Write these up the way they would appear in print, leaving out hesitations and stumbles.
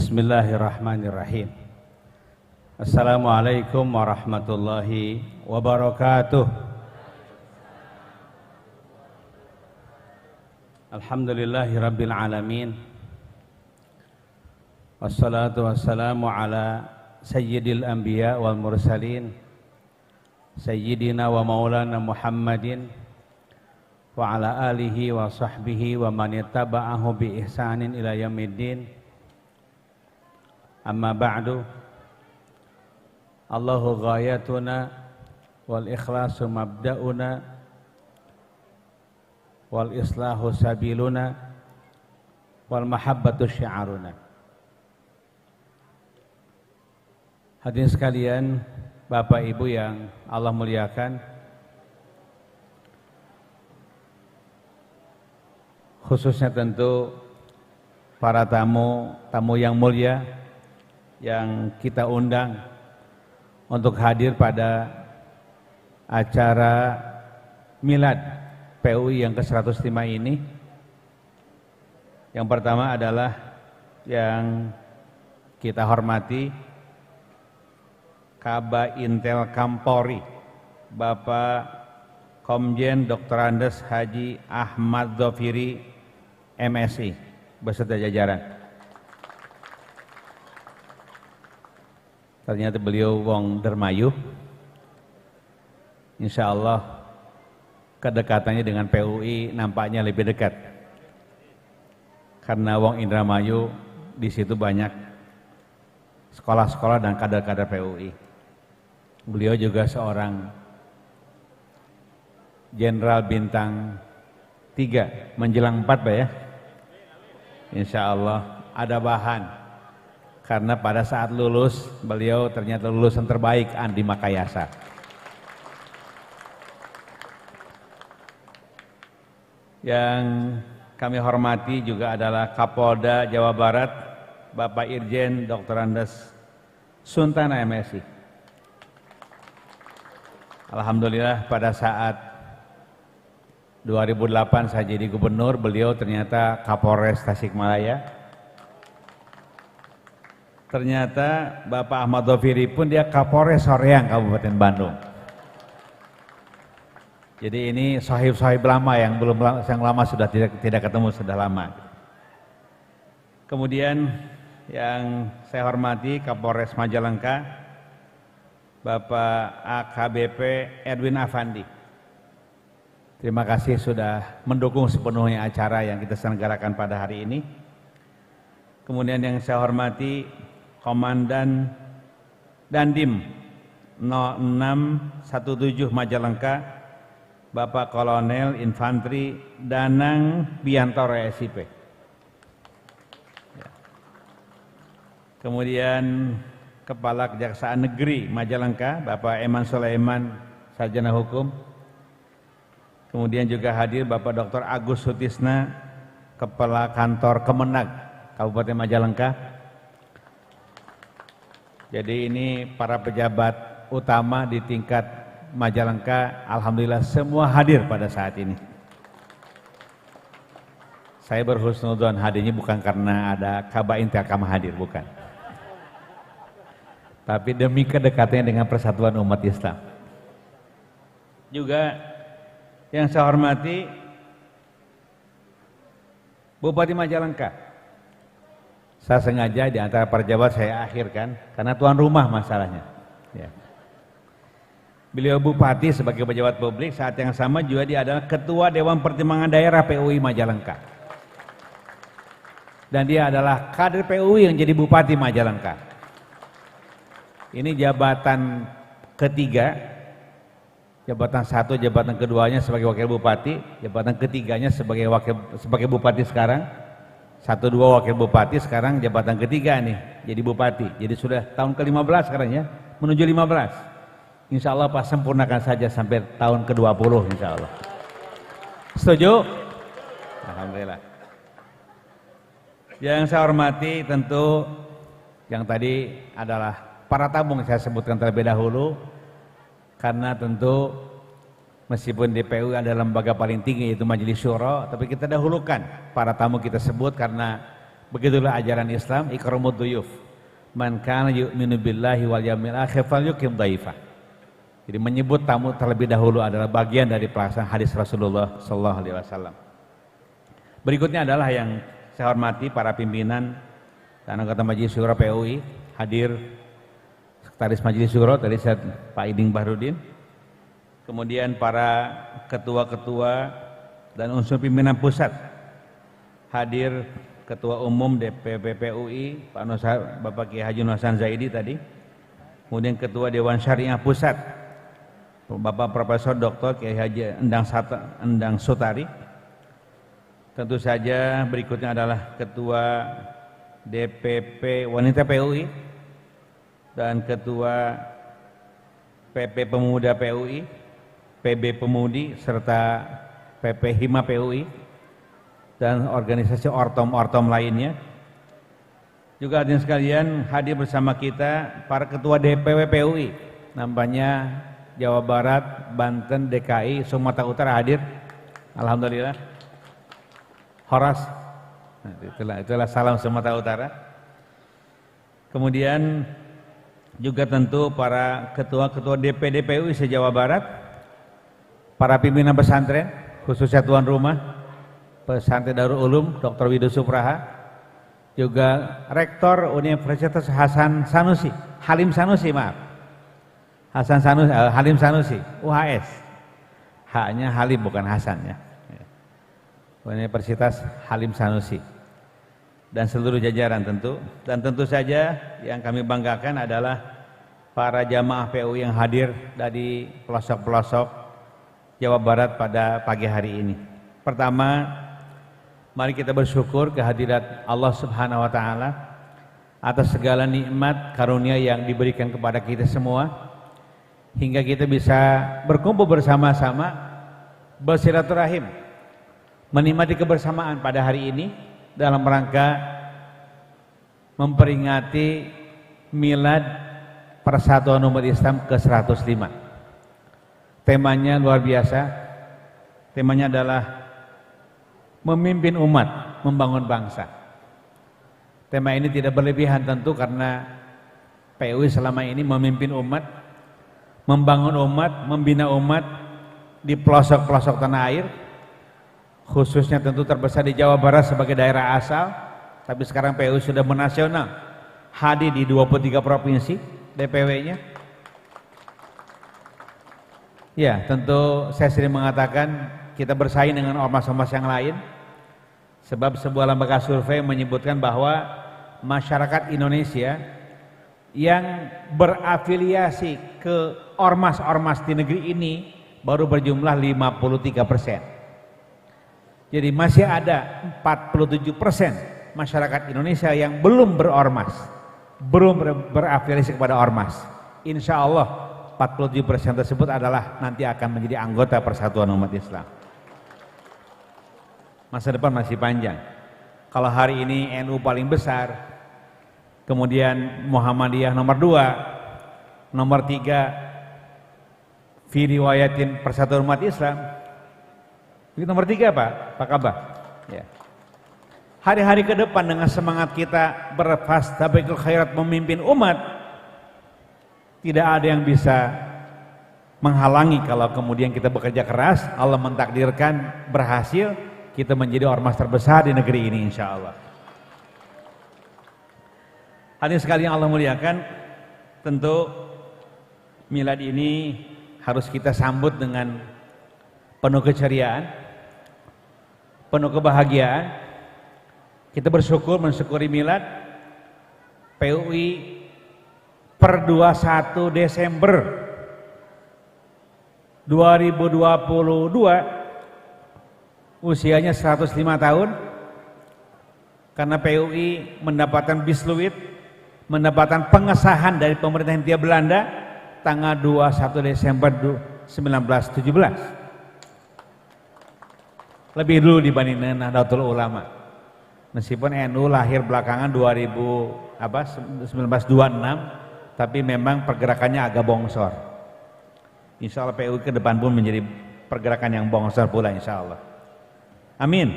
Bismillahirrahmanirrahim. Assalamualaikum warahmatullahi wabarakatuh. Alhamdulillahirabbil alamin. Wassalatu wassalamu ala sayyidil anbiya wal mursalin sayyidina wa maulana Muhammadin wa ala alihi wa sahbihi wa man ittaba'ahu bi ihsanin ila yaumiddin. Amma ba'du. Allahu ghayatuna wal ikhlasu mabda'una wal islahu sabiluna wal mahabbatu syi'aruna. Hadirin sekalian, Bapak Ibu yang Allah muliakan, khususnya tentu para tamu yang mulia yang kita undang untuk hadir pada acara Milad PUI yang ke-105 ini. Yang pertama adalah yang kita hormati Kaba Intel Kampori, Bapak Komjen Dr. Andes Haji Ahmad Dhofiri MSI beserta jajaran. Ternyata beliau wong Dermayu. Insya Allah kedekatannya dengan PUI nampaknya lebih dekat, karena wong Indramayu di situ banyak sekolah-sekolah dan kader-kader PUI. Beliau juga seorang Jenderal Bintang 3 menjelang 4 Pak ya. Insya Allah ada bahan. Karena pada saat lulus, beliau ternyata lulusan terbaik Andi Makayasa. Yang kami hormati juga adalah Kapolda Jawa Barat, Bapak Irjen Dr. Andes Suntana MSI. Alhamdulillah pada saat 2008 saya jadi gubernur, beliau ternyata Kapolres Tasikmalaya. Ternyata Bapak Ahmad Dhofiri pun dia Kapolres Soreang Kabupaten Bandung. Jadi ini sahib-sahib lama yang lama sudah tidak ketemu, sudah lama. Kemudian yang saya hormati Kapolres Majalengka, Bapak AKBP Edwin Afandi. Terima kasih sudah mendukung sepenuhnya acara yang kita selenggarakan pada hari ini. Kemudian yang saya hormati Komandan Dandim 0617 Majalengka, Bapak Kolonel Infanteri Danang Biantoro SIP. Kemudian Kepala Kejaksaan Negeri Majalengka, Bapak Eman Sulaiman, Sarjana Hukum. Kemudian juga hadir Bapak Dr. Agus Sutisna, Kepala Kantor Kemenag Kabupaten Majalengka. Jadi ini para pejabat utama di tingkat Majalengka, alhamdulillah semua hadir pada saat ini. Saya berhusnudzon hadirnya bukan karena ada Kaba Intel Kam hadir, bukan. Tapi demi kedekatannya dengan persatuan umat Islam. Juga yang saya hormati Bupati Majalengka. Saya sengaja di antara para pejabat saya akhirkan karena tuan rumah masalahnya. Ya. Beliau Bupati sebagai pejabat publik, saat yang sama juga dia adalah Ketua Dewan Pertimbangan Daerah PUI Majalengka. Dan dia adalah kader PUI yang jadi Bupati Majalengka. Ini jabatan ketiga, jabatan satu, jabatan keduanya sebagai wakil bupati, jabatan ketiganya sebagai bupati sekarang. 1, 2 wakil bupati, sekarang jabatan ketiga nih jadi bupati. Jadi sudah tahun ke-15 sekarang ya, menuju 15. Insya Allah Pak sempurnakan saja sampai tahun ke-20 insya Allah. Setuju? Alhamdulillah. Yang saya hormati tentu yang tadi adalah para tamu yang saya sebutkan terlebih dahulu, karena tentu meskipun DPU adalah lembaga paling tinggi yaitu Majelis Syuro, tapi kita dahulukan para tamu kita sebut karena Begitulah ajaran Islam, ikramud duyuf. Man kana yu'minu billahi wal yawmil akhir falyukrim dhaifah. Jadi menyebut tamu terlebih dahulu adalah bagian dari pelaksanaan hadis Rasulullah sallallahu alaihi wasallam. Berikutnya adalah yang saya hormati para pimpinan dan anggota Majelis Syuro PUI, hadir Sekretaris Majelis Syuro tadi saya Pak Iding Bahrudin, kemudian para ketua-ketua dan unsur pimpinan pusat, hadir Ketua Umum DPP PUI Pak Bapak Kiai Haji Nur Hasan Zaidi tadi, kemudian Ketua Dewan Syariah Pusat Bapak Profesor Dr. Kiai Haji Endang Sutari. Tentu saja berikutnya adalah Ketua DPP Wanita PUI dan Ketua PP Pemuda PUI, PB Pemudi serta PP Hima PUI dan organisasi ortom-ortom lainnya. Juga hadirin sekalian, hadir bersama kita para ketua DPW PUI, nampaknya Jawa Barat, Banten, DKI, Sumatera Utara hadir. Alhamdulillah. Horas, itulah salam Sumatera Utara. Kemudian juga tentu para ketua-ketua DPD PUI se-Jawa Barat, para pimpinan pesantren, khususnya tuan rumah, Pesantren Darul Ulum Dr. Widu Supraha, juga Rektor Universitas Hasan Sanusi, Halim Sanusi maaf, Halim Sanusi, UHS, H-nya Halim bukan Hasan ya. Universitas Halim Sanusi dan seluruh jajaran tentu, dan tentu saja yang kami banggakan adalah para jamaah PUI yang hadir dari pelosok-pelosok Jawa Barat pada pagi hari ini. Pertama, mari kita bersyukur kehadirat Allah Subhanahu wa taala atas segala nikmat karunia yang diberikan kepada kita semua hingga kita bisa berkumpul bersama-sama bersilaturahim, menikmati kebersamaan pada hari ini dalam rangka memperingati milad Persatuan Umat Islam ke-105. Temanya luar biasa. Temanya adalah memimpin umat, membangun bangsa. Tema ini tidak berlebihan tentu karena PUI selama ini memimpin umat, membangun umat, membina umat di pelosok-pelosok tanah air, khususnya tentu terbesar di Jawa Barat sebagai daerah asal, tapi sekarang PUI sudah menasional, hadir di 23 provinsi DPW-nya. Ya, tentu saya sering mengatakan kita bersaing dengan ormas-ormas yang lain, sebab sebuah lembaga survei menyebutkan bahwa masyarakat Indonesia yang berafiliasi ke ormas-ormas di negeri ini baru berjumlah 53%. Jadi masih ada 47% masyarakat Indonesia yang belum berormas, belum berafiliasi kepada ormas. Insya Allah 47% tersebut adalah nanti akan menjadi anggota Persatuan Umat Islam. Masa depan masih panjang. Kalau hari ini NU paling besar, kemudian Muhammadiyah nomor 2, nomor 3 fi riwayatin Persatuan Umat Islam. Itu nomor 3 Pak Kabah. Ya. Hari-hari ke depan dengan semangat kita berfastabiqul khairat memimpin umat, tidak ada yang bisa menghalangi kalau kemudian kita bekerja keras, Allah mentakdirkan berhasil, kita menjadi ormas terbesar di negeri ini insya Allah. Hadirin sekalian Allah muliakan, tentu milad ini harus kita sambut dengan penuh keceriaan, penuh kebahagiaan. Kita bersyukur mensyukuri milad PUI per 21 Desember 2022 usianya 105 tahun, karena PUI mendapatkan bisluit, mendapatkan pengesahan dari pemerintah Hindia Belanda tanggal 21 Desember 1917, lebih dulu dibanding Nahdlatul Ulama. Meskipun NU lahir belakangan 1926, tapi memang pergerakannya agak bongsor. Insya Allah PUI ke depan pun menjadi pergerakan yang bongsor pula insya Allah. Amin.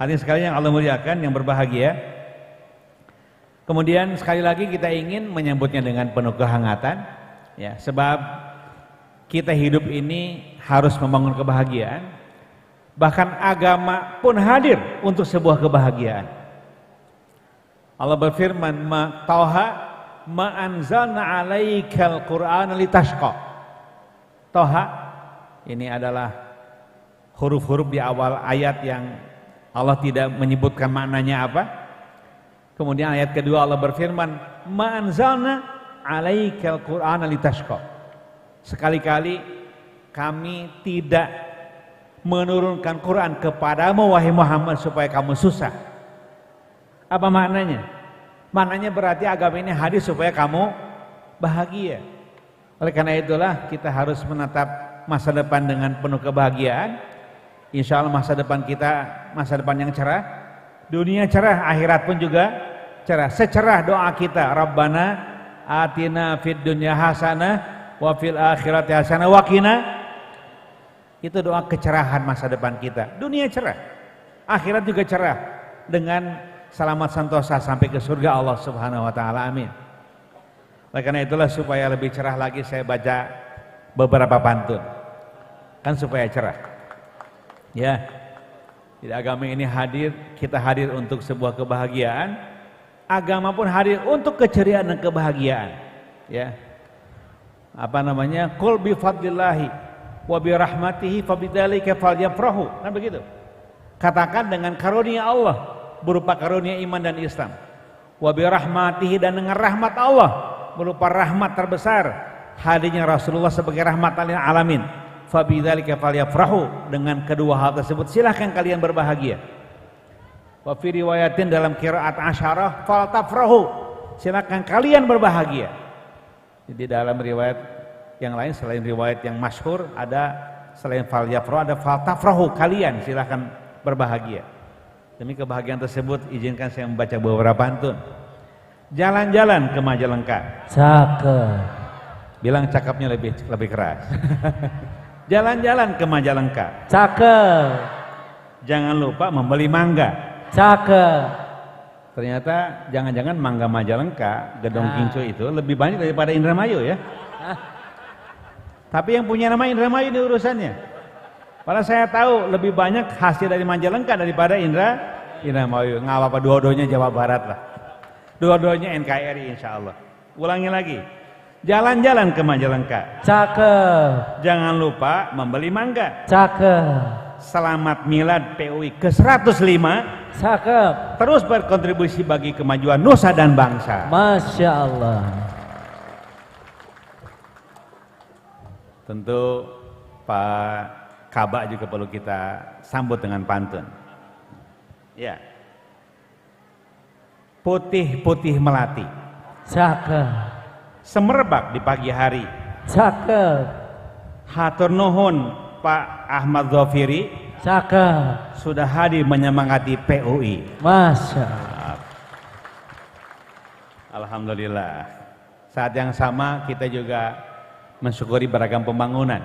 Hadirin sekalian yang Allah muliakan, yang berbahagia. Kemudian sekali lagi kita ingin menyambutnya dengan penuh kehangatan, ya, sebab kita hidup ini harus membangun kebahagiaan. Bahkan agama pun hadir untuk sebuah kebahagiaan. Allah berfirman, Toha ma anzalna 'alaikal Qur'ana litashqa. Toha ini adalah huruf-huruf di awal ayat yang Allah tidak menyebutkan maknanya apa. Kemudian ayat kedua Allah berfirman, ma anzalna 'alaikal Qur'ana litashqa. Sekali-kali kami tidak menurunkan Quran kepadamu wahai Muhammad supaya kamu susah. Apa maknanya? Maknanya berarti agama ini hadir supaya kamu bahagia. Oleh karena itulah kita harus menatap masa depan dengan penuh kebahagiaan. Insya Allah masa depan kita masa depan yang cerah, dunia cerah, akhirat pun juga cerah. Secerah doa kita, Rabbana atina fid dunya hasanah wa fil akhirati hasanah wa qina. Itu doa kecerahan masa depan kita. Dunia cerah, akhirat juga cerah dengan selamat sentosa sampai ke surga Allah Subhanahu wa taala. Amin. Oleh karena itulah supaya lebih cerah lagi saya baca beberapa pantun. Kan supaya cerah. Ya. Jadi agama ini hadir, kita hadir untuk sebuah kebahagiaan. Agama pun hadir untuk keceriaan dan kebahagiaan. Ya. Apa namanya? Qul bi fadlillahi wa bi rahmatihi fabidzalika falyafrahu. Kan begitu. Katakan dengan karunia Allah berupa karunia iman dan Islam. Wa bi rahmatihi, dan dengan rahmat Allah berupa rahmat terbesar hadirnya Rasulullah sebagai rahmatan lil alamin. Fabidzalika falyafrahu, dengan kedua hal tersebut silahkan kalian berbahagia. Wa fi riwayatin dalam qiraat asyarah faltafrahu, silahkan kalian berbahagia. Jadi dalam riwayat yang lain selain riwayat yang masyhur ada selain falyafrahu ada faltafrahu, kalian silahkan berbahagia. Demi kebahagiaan tersebut izinkan saya membaca beberapa pantun. Jalan-jalan ke Majalengka. Cakep. Bilang cakepnya lebih keras. Jalan-jalan ke Majalengka. Cakep. Jangan lupa membeli mangga. Cakep. Ternyata jangan-jangan mangga Majalengka, Gedong Kincu itu lebih banyak daripada Indramayu ya. Tapi yang punya nama Indramayu ini urusannya. Padahal saya tahu lebih banyak hasil dari Majalengka daripada Indramayu. Nggak apa-apa, dua-duanya Jawa Barat lah. Dua-duanya NKRI insya Allah. Ulangi lagi. Jalan-jalan ke Majalengka. Cakep. Jangan lupa membeli mangga. Cakep. Selamat Milad PUI ke-105. Cakep. Terus berkontribusi bagi kemajuan nusa dan bangsa. Masya Allah. Tentu Pak Kabak juga perlu kita sambut dengan pantun. Ya. Putih-putih melati. Cakep. Semerbak di pagi hari. Cakep. Hatur nuhun Pak Ahmad Dhafiri. Cakep. Sudah hadir menyemangati PUI. Masya Allah. Alhamdulillah. Saat yang sama kita juga mensyukuri beragam pembangunan.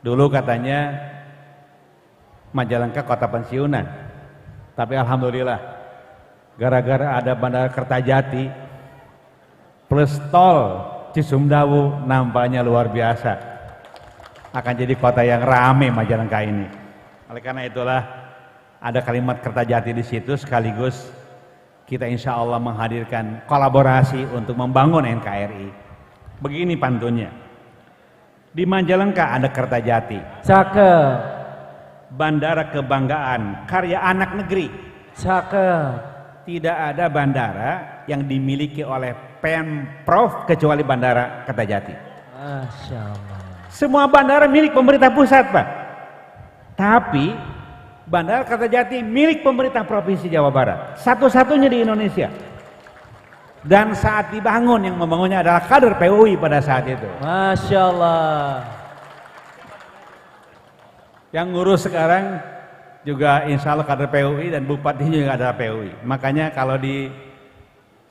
Dulu katanya Majalengka kota pensiunan. Tapi alhamdulillah gara-gara ada Bandara Kertajati plus tol Cisumdawu nampaknya luar biasa. Akan jadi kota yang ramai Majalengka ini. Oleh karena itulah ada kalimat Kertajati di situ, sekaligus kita insya Allah menghadirkan kolaborasi untuk membangun NKRI. Begini pantunnya. Di Majalengka ada Kertajati. Cakep. Bandara kebanggaan karya anak negeri. Cakep. Tidak ada bandara yang dimiliki oleh Pemprov kecuali Bandara Kertajati. Masya Allah. Semua bandara milik pemerintah pusat, Pak. Tapi Bandara Kertajati milik pemerintah Provinsi Jawa Barat. Satu-satunya di Indonesia. Dan saat dibangun, yang membangunnya adalah kader PUI pada saat itu. Masya Allah. Yang ngurus sekarang juga insya Allah kader PUI dan bupatinya juga adalah PUI. Makanya kalau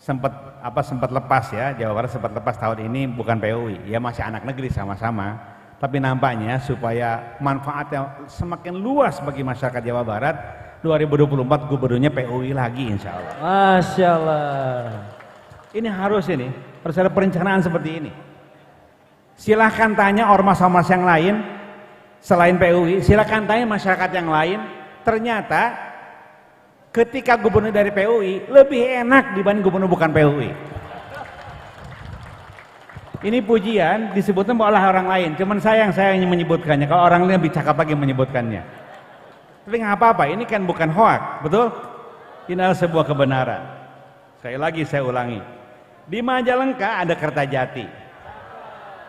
sempat lepas ya, Jawa Barat sempat lepas tahun ini bukan PUI, ya masih anak negeri sama-sama. Tapi nampaknya supaya manfaatnya semakin luas bagi masyarakat Jawa Barat, 2024 gubernurnya PUI lagi insya Allah. Masya Allah. Ini harus ada perencanaan seperti ini. Silahkan tanya ormas-ormas yang lain selain PUI, silahkan tanya masyarakat yang lain. Ternyata ketika gubernur dari PUI lebih enak dibanding gubernur bukan PUI. Ini pujian disebutnya oleh orang lain, cuman saya yang menyebutkannya. Kalau orang lain lebih cakap lagi menyebutkannya. Tapi nggak apa-apa, ini kan bukan hoak, betul? Ini adalah sebuah kebenaran. Sekali lagi saya ulangi, di Majalengka ada Kertajati,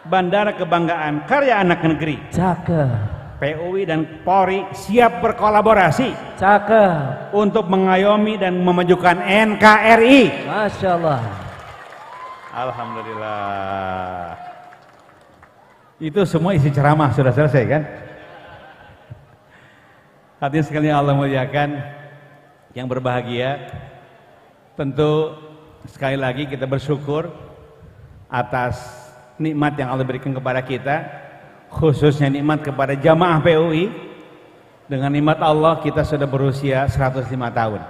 Bandara Kebanggaan Karya Anak Negeri. Cakep. PUI dan Polri siap berkolaborasi. Cakep. Untuk mengayomi dan memajukan NKRI. Masya Allah. Alhamdulillah. Itu semua isi ceramah sudah selesai kan? Hadirin sekalian Allah muliakan, yang berbahagia, tentu sekali lagi kita bersyukur atas nikmat yang Allah berikan kepada kita, khususnya nikmat kepada jamaah PUI. Dengan nikmat Allah kita sudah berusia 105 tahun.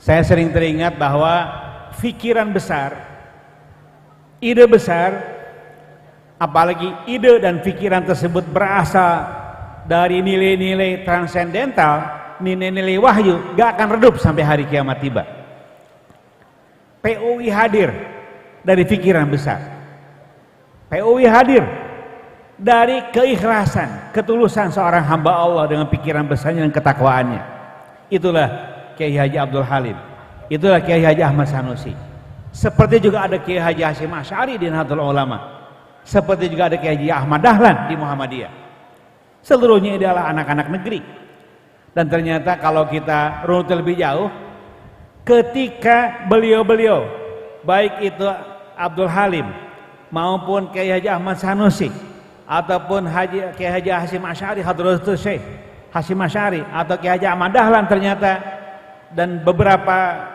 Saya sering teringat bahwa pikiran besar, ide besar, apalagi ide dan pikiran tersebut berasal dari nilai-nilai transendental, nilai-nilai wahyu, gak akan redup sampai hari kiamat tiba. PUI hadir dari pikiran besar. PUI hadir dari keikhlasan, ketulusan seorang hamba Allah dengan pikiran besarnya dan ketakwaannya. Itulah Kiai Haji Abdul Halim, itulah Kiai Haji Ahmad Sanusi. Seperti juga ada Kiai Haji Hasyim Asy'ari di Nahdlatul Ulama, seperti juga ada Kiai Haji Ahmad Dahlan di Muhammadiyah. Seluruhnya adalah anak-anak negeri. Dan ternyata kalau kita runut lebih jauh, ketika beliau-beliau, baik itu Abdul Halim maupun Kiai Haji Ahmad Sanusi ataupun Kiai Haji Hasyim Asy'ari, Hadratus Syekh Hasyim Asy'ari, atau Kiai Haji Ahmad Dahlan ternyata, dan beberapa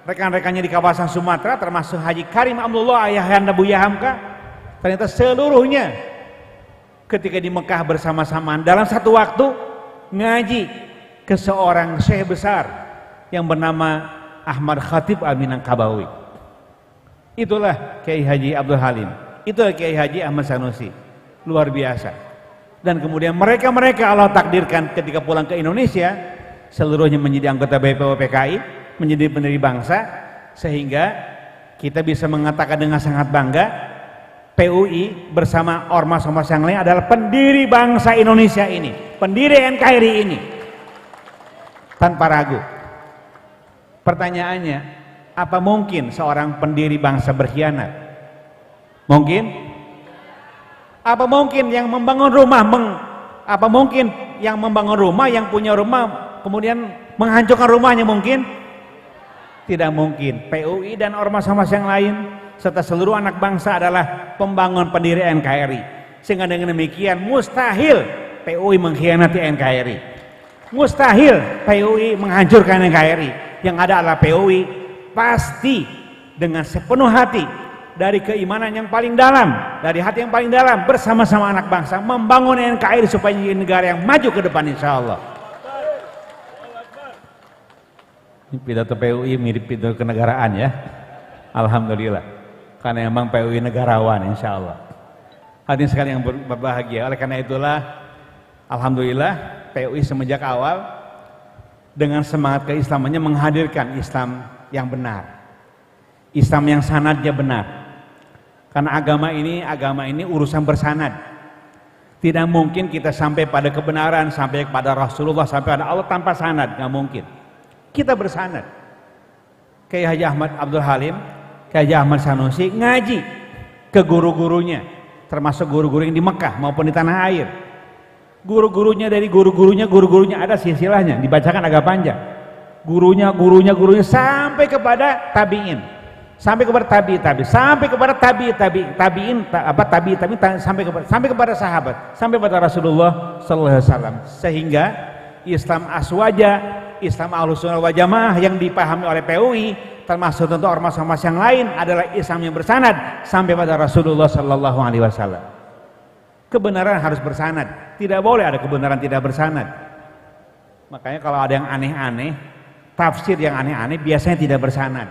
rekan-rekannya di kawasan Sumatera termasuk Haji Karim Abdullah Ayahanda Buya Hamka, ternyata seluruhnya ketika di Mekah bersama-sama dalam satu waktu ngaji ke seorang syekh besar yang bernama Ahmad Khatib Al-Minangkabawi. Itulah Kiai Haji Abdul Halim, itulah Kiai Haji Ahmad Sanusi. Luar biasa. Dan kemudian mereka Allah takdirkan ketika pulang ke Indonesia seluruhnya menjadi anggota BPUPKI, menjadi pendiri bangsa, sehingga kita bisa mengatakan dengan sangat bangga PUI bersama ormas-ormas yang lain adalah pendiri bangsa Indonesia ini, pendiri NKRI ini, tanpa ragu. Pertanyaannya, apa mungkin seorang pendiri bangsa berkhianat? Mungkin? Apa mungkin yang membangun rumah, apa mungkin yang membangun rumah, yang punya rumah kemudian menghancurkan rumahnya? Mungkin? Tidak mungkin. PUI dan ormas-ormas yang lain serta seluruh anak bangsa adalah pembangun pendiri NKRI, sehingga dengan demikian mustahil PUI mengkhianati NKRI, mustahil PUI menghancurkan NKRI. Yang ada adalah PUI pasti dengan sepenuh hati, dari keimanan yang paling dalam, dari hati yang paling dalam, bersama-sama anak bangsa membangun NKRI supaya menjadi negara yang maju ke depan insya Allah. Ini pidato PUI mirip pidato kenegaraan ya, alhamdulillah. Karena memang PUI negarawan insya Allah. Hadirin sekalian yang berbahagia, oleh karena itulah alhamdulillah PUI semenjak awal dengan semangat keislamannya menghadirkan Islam yang benar, Islam yang sanadnya benar. Karena agama ini urusan bersanad. Tidak mungkin kita sampai pada kebenaran, sampai kepada Rasulullah, sampai pada Allah tanpa sanad, nggak mungkin. Kita bersanad. Kiai Haji Ahmad Abdul Halim, Kiai Haji Ahmad Sanusi ngaji ke guru-gurunya, termasuk guru-guru yang di Mekah maupun di tanah air. Guru-gurunya ada silsilahnya, dibacakan agak panjang. Gurunya sampai kepada tabi'in, sampai kepada tabi'in, sampai kepada tabi'in, sampai kepada sahabat, sampai kepada Rasulullah sallallahu alaihi wasallam. Sehingga Islam aswaja, Islam Ahlussunnah wal Jamaah yang dipahami oleh PUI, termasuk tentu ormas-ormas yang lain, adalah Islam yang bersanad sampai pada Rasulullah sallallahu alaihi wasallam. Kebenaran harus bersanad, tidak boleh ada kebenaran tidak bersanad. Makanya kalau ada yang aneh-aneh, tafsir yang aneh-aneh biasanya tidak bersanad.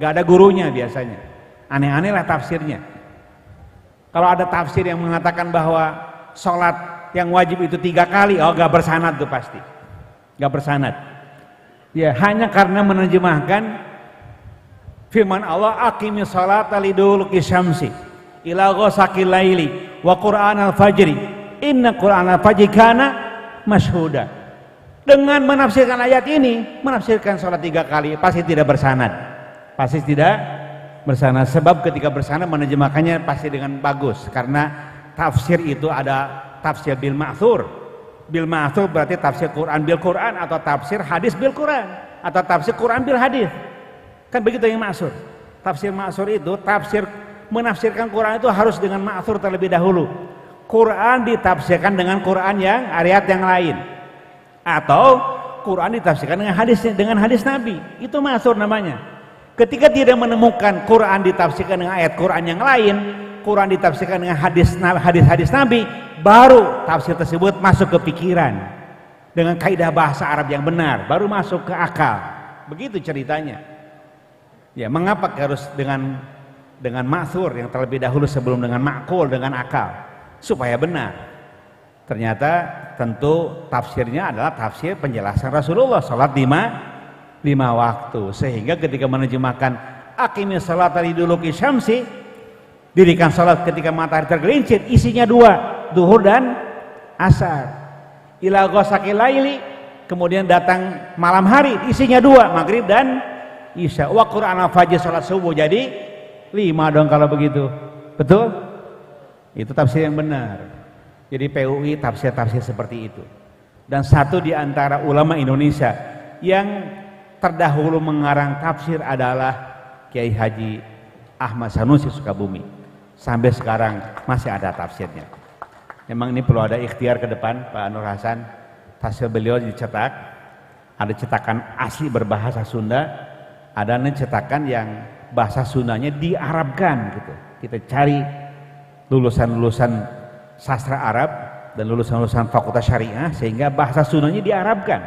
Gak ada gurunya biasanya. Aneh-aneh lah tafsirnya. Kalau ada tafsir yang mengatakan bahwa sholat yang wajib itu 3 kali, oh gak bersanad tuh pasti. Gak bersanad. Ya hanya karena menerjemahkan firman Allah, aqimis sholata liduluki syamsi ila ghasaqil laili wa qur'anal fajri inna qur'anal fajri kana mashhuda. Dengan menafsirkan ayat ini, menafsirkan sholat 3 kali pasti tidak bersanad. Pasti tidak bersanad. Sebab ketika bersanad menerjemahkannya pasti dengan bagus. Karena tafsir itu ada tafsir bil ma'thur. Bil ma'thur berarti tafsir Quran bil Quran, atau tafsir hadis bil Quran, atau tafsir Quran bil hadis. Kan begitu yang ma'thur. Tafsir ma'thur itu tafsir menafsirkan Quran itu harus dengan ma'thur terlebih dahulu. Quran ditafsirkan dengan Quran yang ayat yang lain. Atau Quran ditafsirkan dengan hadis Nabi, itu ma'thur namanya. Ketika tidak menemukan Quran ditafsirkan dengan ayat Quran yang lain, Quran ditafsirkan dengan hadis Nabi, baru tafsir tersebut masuk ke pikiran dengan kaidah bahasa Arab yang benar, baru masuk ke akal. Begitu ceritanya. Ya, mengapa harus dengan ma'thur yang terlebih dahulu sebelum dengan ma'qul, dengan akal, supaya benar. Ternyata tentu tafsirnya adalah tafsir penjelasan Rasulullah, salat 5 waktu. Sehingga ketika menerjemahkan aqimis sholata liduluki syamsi, dirikan salat ketika matahari tergelincir, isinya 2, zuhur dan asar. Ila ghasaqil laili, kemudian datang malam hari, isinya 2, maghrib dan isya. Wa qur'anal fajr, salat subuh, jadi 5 dong kalau begitu. Betul? Itu tafsir yang benar. Jadi PUI tafsir-tafsir seperti itu. Dan satu di antara ulama Indonesia yang terdahulu mengarang tafsir adalah Kiai Haji Ahmad Sanusi Sukabumi. Sampai sekarang masih ada tafsirnya. Memang ini perlu ada ikhtiar ke depan, Pak Nur Hasan. Tafsir beliau dicetak, ada cetakan asli berbahasa Sunda, ada cetakan yang bahasa Sundanya diarabkan gitu. Kita cari lulusan-lulusan sastra Arab dan lulusan-lulusan fakultas syariah sehingga bahasa Sundanya diarabkan.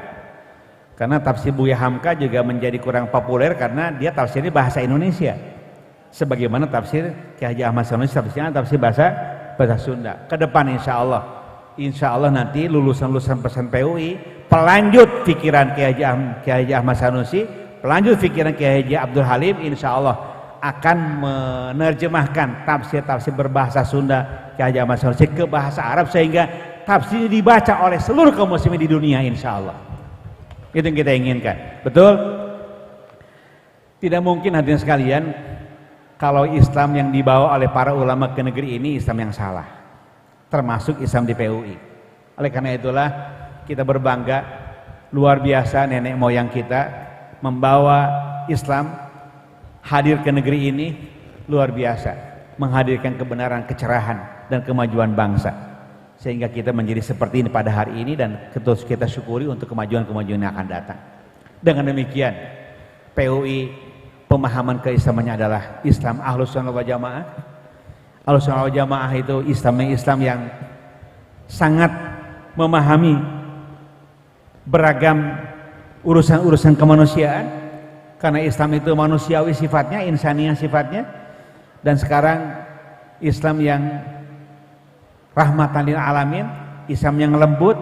Karena tafsir Buya Hamka juga menjadi kurang populer karena dia tafsirnya bahasa Indonesia. Sebagaimana tafsir Kiai Haji Ahmad Sanusi tafsirnya tafsir bahasa Sunda. Ke depan insya Allah nanti lulusan-lulusan pesan PUI pelanjut pikiran Kiai Haji Ahmad Sanusi, pelanjut pikiran Kiai Haji Abdul Halim, insya Allah akan menerjemahkan tafsir-tafsir berbahasa Sunda Kiai Haji Ahmad Sanusi ke bahasa Arab sehingga tafsir dibaca oleh seluruh kaum muslimin di dunia, insya Allah. Itu yang kita inginkan. Betul? Tidak mungkin hadirin sekalian kalau Islam yang dibawa oleh para ulama ke negeri ini Islam yang salah, termasuk Islam di PUI. Oleh karena itulah kita berbangga, luar biasa nenek moyang kita membawa Islam hadir ke negeri ini, luar biasa, menghadirkan kebenaran, kecerahan dan kemajuan bangsa, sehingga kita menjadi seperti ini pada hari ini dan terus kita syukuri untuk kemajuan-kemajuan yang akan datang. Dengan demikian PUI pemahaman keislamannya adalah Islam Ahlus Sunnah wal Jamaah. Ahlus Sunnah wal Jamaah itu Islam yang sangat memahami beragam urusan-urusan kemanusiaan, karena Islam itu manusiawi sifatnya, insaniah sifatnya. Dan sekarang Islam yang rahmatan lil alamin, Islam yang lembut,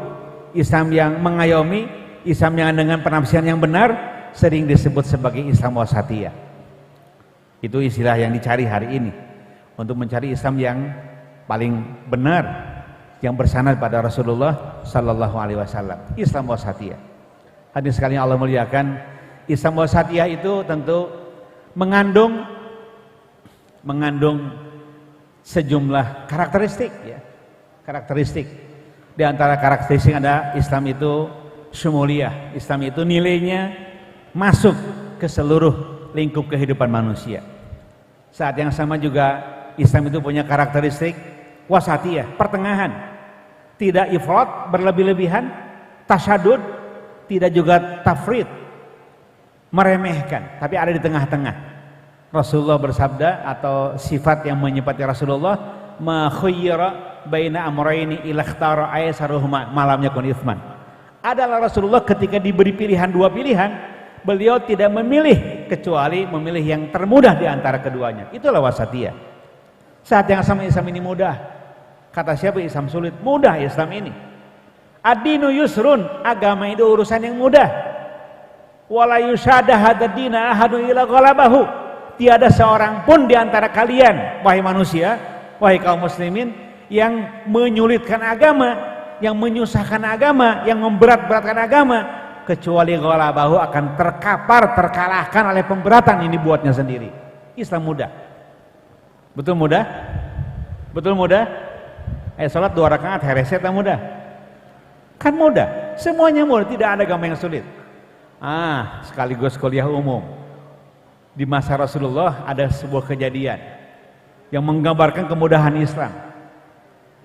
Islam yang mengayomi, Islam yang dengan penafsiran yang benar, sering disebut sebagai Islam wasatiyah. Itu istilah yang dicari hari ini untuk mencari Islam yang paling benar, yang bersanad pada Rasulullah sallallahu alaihi wasallam. Islam wasatiyah. Hadirin sekalian Allah muliakan, Islam wasatiyah itu tentu mengandung sejumlah karakteristik, ya. Karakteristik. Di antara karakteristik ada Islam itu syumuliyah. Islam itu nilainya masuk ke seluruh lingkup kehidupan manusia. Saat yang sama juga Islam itu punya karakteristik wasatiyah, pertengahan. Tidak ifrat, berlebih-lebihan, tasyadud, tidak juga tafrid, meremehkan, tapi ada di tengah-tengah. Rasulullah bersabda, atau sifat yang menyifati Rasulullah, ma khayyara baina amrayni ila ikhtara aysaruhuma malam yakun itsman. adalah Rasulullah ketika diberi pilihan dua pilihan, beliau tidak memilih kecuali memilih yang termudah di antara keduanya. Itulah wasatiyah. Saat yang sama Islam ini mudah. Kata siapa Islam sulit? Mudah Islam ini. Ad-dinu yusrun, agama itu urusan yang mudah. Wala yushada hadzal dina ahadun illa ghalabahu. Tiada seorang pun di antara kalian, wahai manusia, wahai kaum muslimin, yang menyulitkan agama, yang menyusahkan agama, yang memberat-beratkan agama, kecuali ghalabahu akan terkapar, terkalahkan oleh pemberatan ini buatnya sendiri. Islam mudah. Betul mudah? Betul mudah? Sholat 2 rakaat heresnya tak mudah? Kan mudah, semuanya mudah, tidak ada agama yang sulit. Sekaligus kuliah umum. Di masa Rasulullah ada sebuah kejadian yang menggambarkan kemudahan Islam.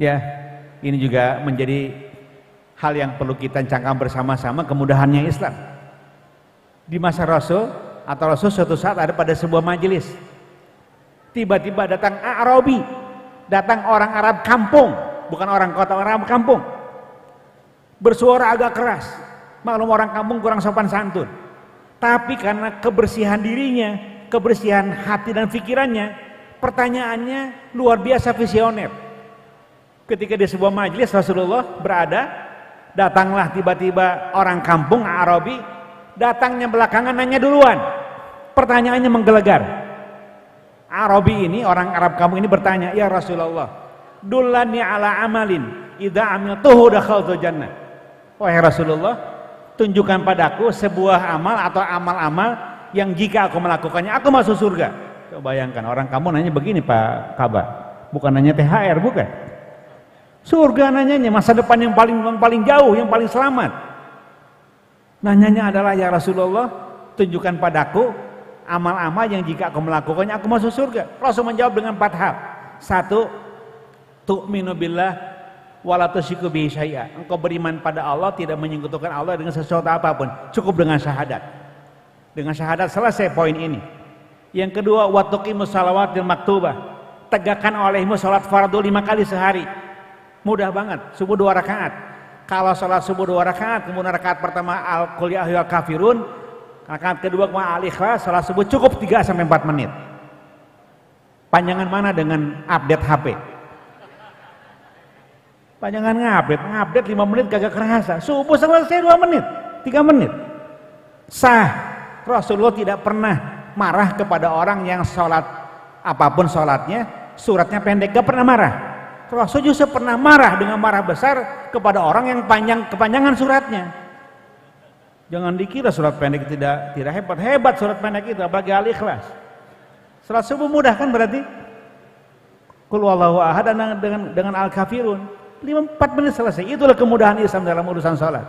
Ya, ini juga menjadi hal yang perlu kita cangkam bersama-sama, kemudahannya Islam. Di masa Rasul suatu saat ada pada sebuah majelis. Tiba-tiba datang Arabi, datang orang Arab kampung, bukan orang kota, orang Arab kampung. Bersuara agak keras. Maklum orang kampung kurang sopan santun. Tapi karena kebersihan dirinya, kebersihan hati dan pikirannya, pertanyaannya luar biasa visioner. Ketika di sebuah majelis Rasulullah berada, datanglah tiba-tiba orang kampung Arabi, datangnya belakangan, nanya duluan. Pertanyaannya menggelegar. Arabi ini, orang Arab kampung ini bertanya, "Ya Rasulullah, dullani ala amalin idza amiltuhu dakhaltu jannah." Wahai Rasulullah, tunjukkan padaku sebuah amal atau amal-amal yang jika aku melakukannya aku masuk surga. Coba bayangkan, orang kampung nanya begini Pak Kabar, bukan nanya THR, bukan. Surga nanyanya, masa depan yang paling jauh, yang paling selamat. Nanyanya adalah, "Ya Rasulullah, tunjukkan padaku amal-amal yang jika aku melakukannya aku masuk surga." Rasul menjawab dengan 4 hal. 1, tu'minu billah wala tusyriku bihi syai'a. Engkau beriman pada Allah, tidak menyekutukan Allah dengan sesuatu apapun, cukup dengan syahadat. Dengan syahadat selesai poin ini. Yang kedua, wa tuqimus shalawatil maktubah. Tegakkan olehmu salat fardu 5 kali sehari. Mudah banget, subuh 2 rakaat. Kalau salat subuh 2 rakaat, kemudian rakaat pertama al-qul ya ayyuhal kafirun, rakaat kedua kemudian al-ikhlas, salat subuh cukup 3 sampai 4 menit. Panjangan mana dengan update HP? Panjangan ngupdate 5 menit kagak kerasa. Subuh selesai 2 menit, 3 menit. Sah. Rasulullah tidak pernah marah kepada orang yang sholat apapun sholatnya, suratnya pendek, gak pernah marah. Rasul justru pernah marah dengan marah besar kepada orang yang kepanjangan suratnya. Jangan dikira surat pendek tidak hebat surat pendek itu, apalagi al-ikhlas. Salat subuh mudah kan berarti? Qul huwallahu ahad dengan al-kafirun. 4 menit selesai. Itulah kemudahan Islam dalam urusan salat.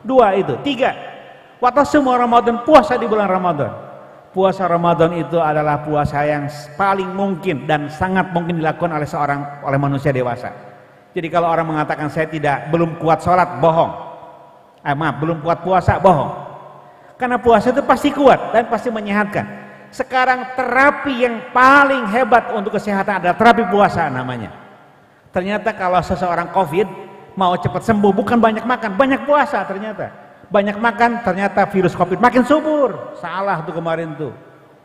2 itu. 3. Watasumu Ramadan, puasa di bulan Ramadan. Puasa Ramadan itu adalah puasa yang paling mungkin dan sangat mungkin dilakukan oleh manusia dewasa. Jadi kalau orang mengatakan saya belum kuat sholat, bohong. Belum kuat puasa, bohong. Karena puasa itu pasti kuat dan pasti menyehatkan. Sekarang terapi yang paling hebat untuk kesehatan adalah terapi puasa namanya. Ternyata kalau seseorang COVID mau cepat sembuh, bukan banyak makan, banyak puasa ternyata. Banyak makan ternyata virus COVID makin subur. Salah tuh kemarin tuh.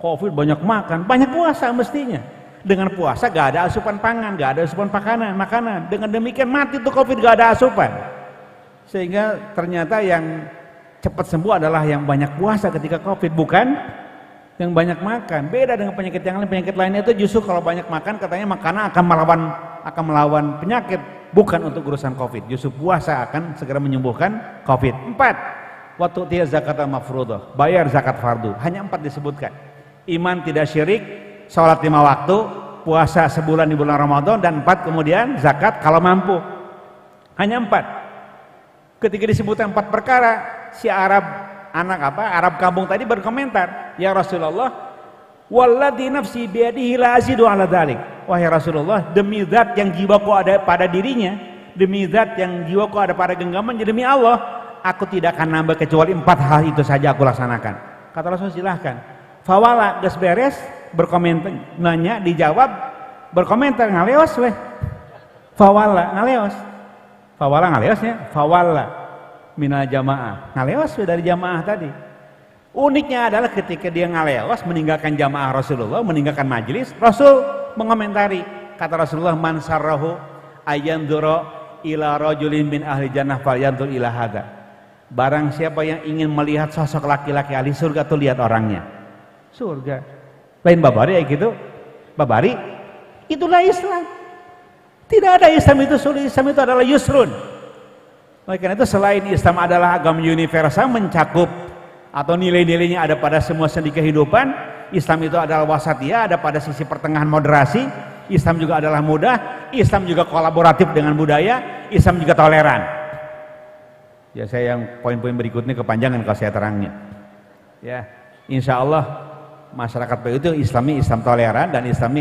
COVID banyak makan, banyak puasa mestinya. Dengan puasa gak ada asupan pangan, gak ada asupan makanan. Dengan demikian mati tuh COVID, gak ada asupan. Sehingga ternyata yang cepat sembuh adalah yang banyak puasa ketika COVID, bukan yang banyak makan. Beda dengan penyakit yang lain. Penyakit lainnya itu justru kalau banyak makan katanya makanan akan melawan penyakit. Bukan untuk urusan COVID, justru puasa akan segera menyembuhkan COVID. 4. Waktu dia zakat al-mafruḍah, bayar zakat fardu. Hanya 4 disebutkan. Iman tidak syirik, sholat 5 waktu, puasa sebulan di bulan Ramadan, dan 4 kemudian zakat kalau mampu. Hanya 4. Ketika disebutkan 4 perkara, si Arab kampung tadi berkomentar, "Ya Rasulullah, walladzi nafsi biyadihi la azidu ala dzalik." Wahai Rasulullah, demi zat yang jiwaku ada pada dirinya, demi zat yang jiwaku ada pada genggamannya, demi Allah, aku tidak akan nambah kecuali 4 hal itu saja aku laksanakan. Kata Rasul, silahkan. Fawala geus beres, berkomentar, nanya, dijawab, berkomentar, ngaleos weh. Fawala ngaleos. Fawala ngaleosnya, fawala. minal jamaah. Ngalewas dari jamaah tadi. Uniknya adalah ketika dia ngalewas meninggalkan jamaah Rasulullah, meninggalkan majelis, Rasul mengomentari, kata Rasulullah, man sarrahu ayanzura ila rajulin min ahli jannah falyanzur ila hadza. Barang siapa yang ingin melihat sosok laki-laki ahli surga tuh lihat orangnya. Surga. Lain babari ya gitu. Babari itulah Islam. Tidak ada Islam itu sulit, Islam itu adalah yusrun. Oleh karena itu selain Islam adalah agama universal mencakup atau nilai-nilainya ada pada semua sendi kehidupan, Islam itu adalah wasatiyah, ada pada sisi pertengahan moderasi, Islam juga adalah mudah, Islam juga kolaboratif dengan budaya, Islam juga toleran. Ya saya yang poin-poin berikutnya kepanjangan kalau saya terangnya. Ya, insya Allah masyarakat PU itu Islam toleran dan Islam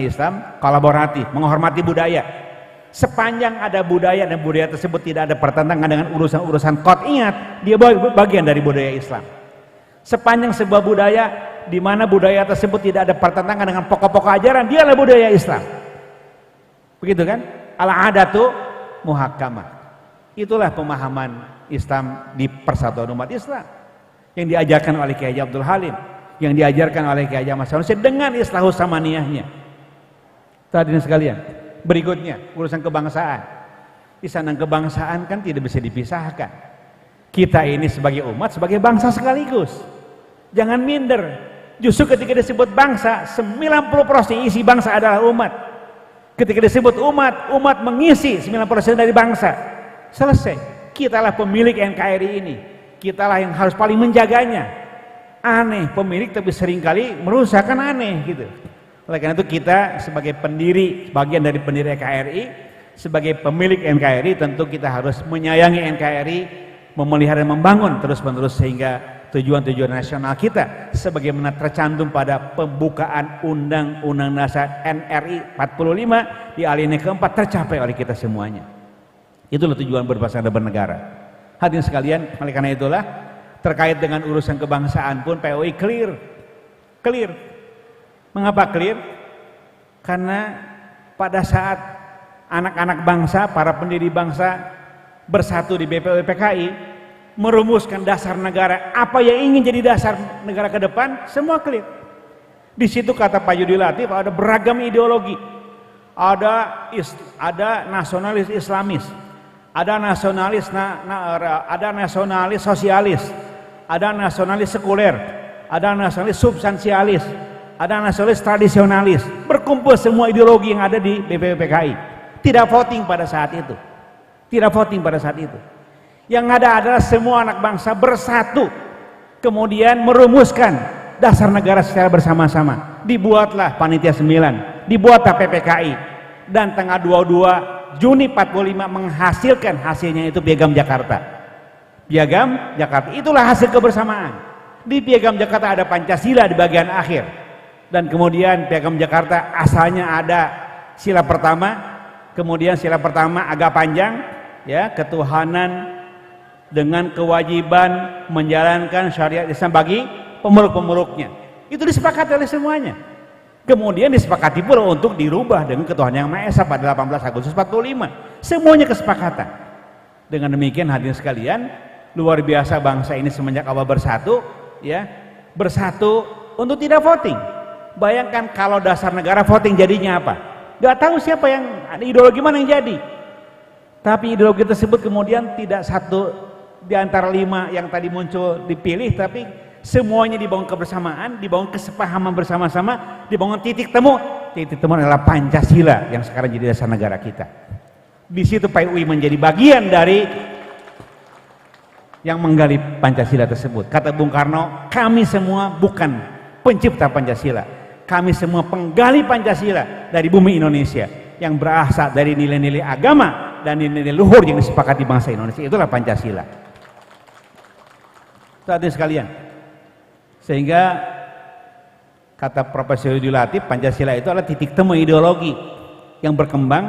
kolaboratif, menghormati budaya. Sepanjang ada budaya dan budaya tersebut tidak ada pertentangan dengan urusan-urusan kod, ingat dia bagian dari budaya Islam. Sepanjang sebuah budaya di mana budaya tersebut tidak ada pertentangan dengan pokok-pokok ajaran, dialah budaya Islam. Begitu kan? Al-adatu muhakkamah. Itulah pemahaman Islam di persatuan umat Islam yang diajarkan oleh Kiai Haji Abdul Halim, yang diajarkan oleh Kiai Haji Ahmad Sanusi dengan islahus samaniyahnya. Hadirin sekalian, berikutnya urusan kebangsaan. Lisan dan kebangsaan kan tidak bisa dipisahkan. Kita ini sebagai umat, sebagai bangsa sekaligus. Jangan minder. Justru ketika disebut bangsa, 90% isi bangsa adalah umat. Ketika disebut umat, umat mengisi 90% dari bangsa. Selesai. Kitalah pemilik NKRI ini. Kitalah yang harus paling menjaganya. Aneh, pemilik tapi seringkali merusak, kan aneh gitu. Oleh karena itu kita sebagai pendiri, bagian dari pendiri NKRI, sebagai pemilik NKRI tentu kita harus menyayangi NKRI, memelihara dan membangun terus-menerus sehingga tujuan-tujuan nasional kita sebagaimana tercantum pada pembukaan Undang-Undang Dasar NRI 45 di alinea keempat tercapai oleh kita semuanya. Itulah tujuan berbangsa dan bernegara. Hadirin sekalian, oleh karena itulah terkait dengan urusan kebangsaan pun POI clear. Mengapa clear? Karena pada saat anak-anak bangsa, para pendiri bangsa bersatu di BPUI PKI merumuskan dasar negara, apa yang ingin jadi dasar negara ke depan, semua clear. Di situ kata Pak Yudi Latif ada beragam ideologi. Ada nasionalis Islamis, ada nasionalis sosialis, ada nasionalis sekuler, ada nasionalis substansialis, ada nasionalis tradisionalis, berkumpul semua ideologi yang ada di BPUI PKI. Tidak voting pada saat itu. Yang ada adalah semua anak bangsa bersatu, kemudian merumuskan dasar negara secara bersama-sama. Dibuatlah Panitia 9, dibuatlah PPKI, dan tanggal 22 Juni 45 menghasilkan hasilnya itu Piagam Jakarta. Piagam Jakarta, itulah hasil kebersamaan. Di Piagam Jakarta ada Pancasila di bagian akhir. Dan kemudian Piagam Jakarta asalnya ada sila pertama, kemudian sila pertama agak panjang, ya, ketuhanan dengan kewajiban menjalankan syariat Islam bagi pemeluk-pemeluknya. Itu disepakati oleh semuanya. Kemudian disepakati pula untuk dirubah dengan ketuhanan yang Maha Esa pada 18 Agustus 45. Semuanya kesepakatan. Dengan demikian hadirin sekalian, luar biasa bangsa ini semenjak awal bersatu, ya, bersatu untuk tidak voting. Bayangkan kalau dasar negara voting jadinya apa? Gak tahu siapa yang ideologi mana yang jadi. Tapi ideologi tersebut kemudian tidak satu di antara 5 yang tadi muncul dipilih, tapi semuanya dibangun kebersamaan, dibangun kesepahaman bersama-sama, dibangun titik temu. Titik temu adalah Pancasila yang sekarang jadi dasar negara kita. Di situ PUI menjadi bagian dari yang menggali Pancasila tersebut. Kata Bung Karno, kami semua bukan pencipta Pancasila, kami semua penggali Pancasila dari bumi Indonesia yang berasal dari nilai-nilai agama dan nilai-nilai luhur yang disepakati bangsa Indonesia. Itulah Pancasila. Hadirin sekalian, sehingga kata Profesor Yudi Latif, Pancasila itu adalah titik temu ideologi yang berkembang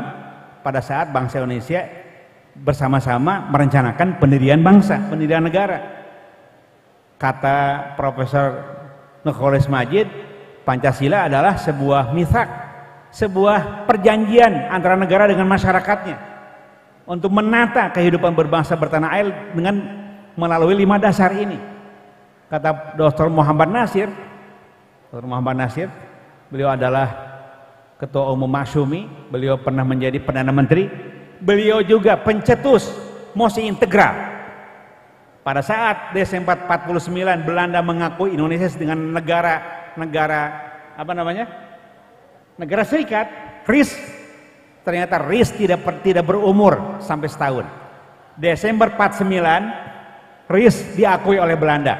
pada saat bangsa Indonesia bersama-sama merencanakan pendirian bangsa, pendirian negara. Kata Profesor Nurholis Majid, Pancasila adalah sebuah mitsak, sebuah perjanjian antara negara dengan masyarakatnya untuk menata kehidupan berbangsa bertanah air dengan melalui 5 dasar ini. Kata Dr. Muhammad Nasir, beliau adalah Ketua Umum Masyumi, beliau pernah menjadi Perdana Menteri, beliau juga pencetus mosi integral. Pada saat Desember 49 Belanda mengakui Indonesia dengan negara serikat, RIS, ternyata RIS tidak berumur sampai setahun. Desember 49 RIS diakui oleh Belanda.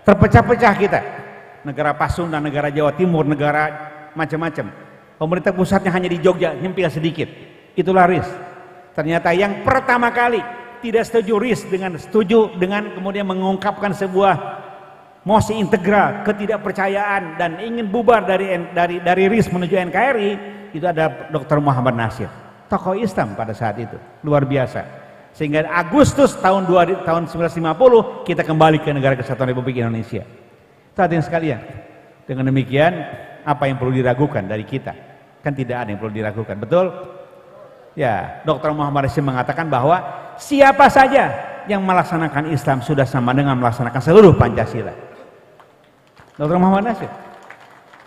Terpecah-pecah kita, negara Pasundan, negara Jawa Timur, negara macam-macam. Pemerintah pusatnya hanya di Jogja, nyempil sedikit. Itulah RIS. Ternyata yang pertama kali tidak setuju RIS setuju dengan kemudian mengungkapkan sebuah mosi integral, ketidakpercayaan dan ingin bubar dari RIS menuju NKRI, itu ada Dr. Muhammad Nasir, tokoh Islam pada saat itu, luar biasa. Sehingga Agustus tahun 1950 kita kembali ke Negara Kesatuan Republik Indonesia. Hadirin sekalian, dengan demikian apa yang perlu diragukan dari kita? Kan tidak ada yang perlu diragukan, betul? Ya, Dr. Muhammad Nasir mengatakan bahwa siapa saja yang melaksanakan Islam sudah sama dengan melaksanakan seluruh Pancasila. Dr. Muhammad Nasir,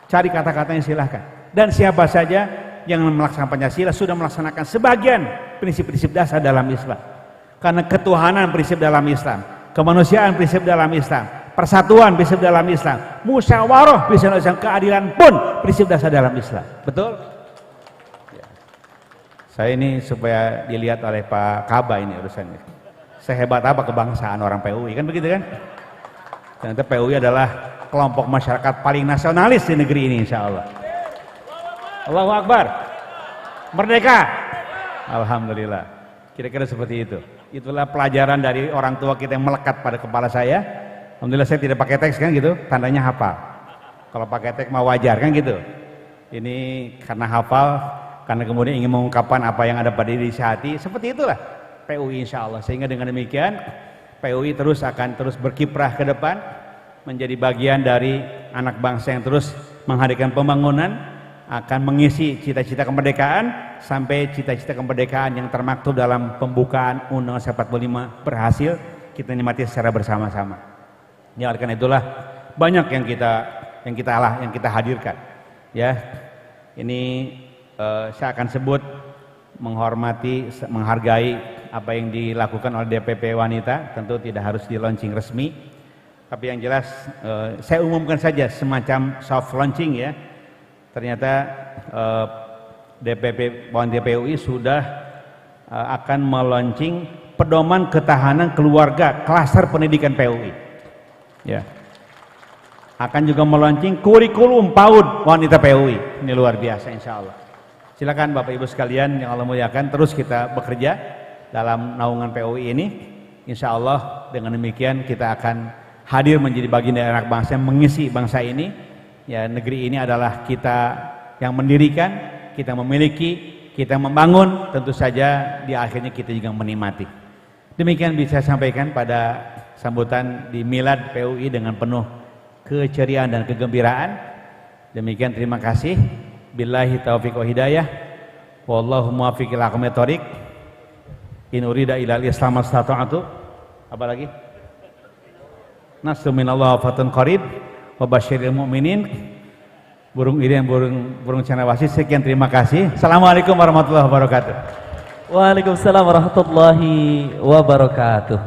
cari kata-katanya silahkan. Dan siapa saja yang melaksanakan Pancasila sudah melaksanakan sebagian prinsip-prinsip dasar dalam Islam. Karena ketuhanan prinsip dalam Islam, kemanusiaan prinsip dalam Islam, persatuan prinsip dalam Islam, musyawarah prinsip dalam Islam, keadilan pun prinsip dasar dalam Islam. Betul? Ya. Saya ini supaya dilihat oleh Pak Kaba ini urusannya. Sehebat apa kebangsaan orang PUI, kan begitu kan? Ternyata PUI adalah kelompok masyarakat paling nasionalis di negeri ini, insya Allah. Allahu Akbar. Merdeka. Alhamdulillah. Kira-kira seperti itu. Itulah pelajaran dari orang tua kita yang melekat pada kepala saya. Alhamdulillah saya tidak pakai teks kan gitu, tandanya hafal. Kalau pakai teks mah wajar kan gitu. Ini karena hafal, karena kemudian ingin mengungkapkan apa yang ada pada diri hati. Seperti itulah PUI insya Allah. Sehingga dengan demikian PUI akan terus berkiprah ke depan, menjadi bagian dari anak bangsa yang terus menghadirkan pembangunan, akan mengisi cita-cita kemerdekaan sampai cita-cita kemerdekaan yang termaktub dalam pembukaan Undang-Undang 45 berhasil kita nikmati secara bersama-sama. Ya, karena itulah banyak yang kita hadirkan. Ya, ini saya akan sebut menghargai apa yang dilakukan oleh DPP Wanita. Tentu tidak harus di launching resmi, tapi yang jelas saya umumkan saja semacam soft launching ya. Ternyata DPP PUI sudah akan melaunching pedoman ketahanan keluarga klaster pendidikan PUI. Ya. Akan juga melaunching kurikulum PAUD wanita PUI. Ini luar biasa insya Allah. Silakan Bapak Ibu sekalian yang Allah muliakan, terus kita bekerja dalam naungan PUI ini. Insya Allah dengan demikian kita akan hadir menjadi bagian dari anak bangsa yang mengisi bangsa ini. Ya, negeri ini adalah kita yang mendirikan, kita memiliki, kita membangun, tentu saja di akhirnya kita juga menikmati. Demikian bisa saya sampaikan pada sambutan di Milad PUI dengan penuh keceriaan dan kegembiraan. Demikian, terima kasih. Billahi taufiq wa hidayah. Wallahu muwaffiq ila aqwamit thoriq. In urida ilal islam mastata'tu. Apa lagi? Nasrun minallah wa fathun qarib. Wa basyiril mu'minin. Burung irian, burung cendrawasih. Sekian, terima kasih. Assalamualaikum warahmatullahi wabarakatuh. Waalaikumsalam warahmatullahi wabarakatuh.